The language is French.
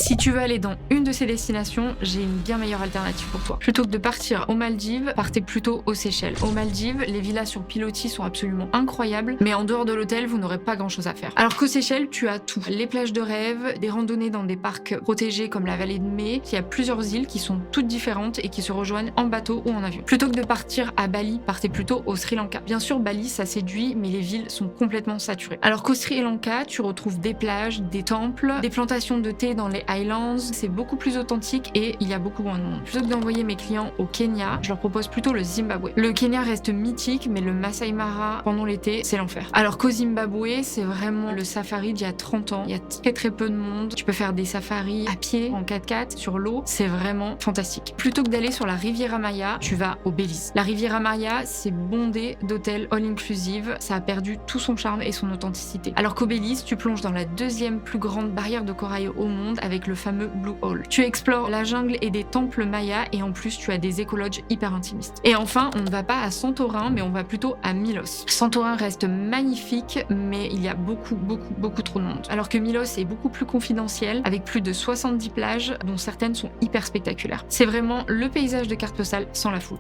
Si tu veux aller dans une de ces destinations, j'ai une bien meilleure alternative pour toi. Plutôt que de partir aux Maldives, partez plutôt aux Seychelles. Aux Maldives, les villas sur pilotis sont absolument incroyables, mais en dehors de l'hôtel, vous n'aurez pas grand chose à faire. Alors qu'aux Seychelles, tu as tout. Les plages de rêve, des randonnées dans des parcs protégés comme la vallée de Mai, il y a plusieurs îles qui sont toutes différentes et qui se rejoignent en bateau ou en avion. Plutôt que de partir à Bali, partez plutôt au Sri Lanka. Bien sûr, Bali, ça séduit, mais les villes sont complètement saturées. Alors qu'au Sri Lanka, tu retrouves des plages, des temples, des plantations de thé dans les Highlands, c'est beaucoup plus authentique et il y a beaucoup moins de monde. Plutôt que d'envoyer mes clients au Kenya, je leur propose plutôt le Zimbabwe. Le Kenya reste mythique, mais le Masai Mara pendant l'été, c'est l'enfer. Alors qu'au Zimbabwe, c'est vraiment le safari d'il y a 30 ans. Il y a très peu de monde. Tu peux faire des safaris à pied, en 4x4, sur l'eau. C'est vraiment fantastique. Plutôt que d'aller sur la Riviera Maya, tu vas au Belize. La Riviera Maya, c'est bondé d'hôtels all-inclusive. Ça a perdu tout son charme et son authenticité. Alors qu'au Belize, tu plonges dans la deuxième plus grande barrière de corail au monde avec le fameux Blue Hole. Tu explores la jungle et des temples mayas et en plus tu as des écologes hyper intimistes. Et enfin, on ne va pas à Santorin mais on va plutôt à Milos. Santorin reste magnifique mais il y a beaucoup trop de monde. Alors que Milos est beaucoup plus confidentiel avec plus de 70 plages dont certaines sont hyper spectaculaires. C'est vraiment le paysage de carte postale sans la foule.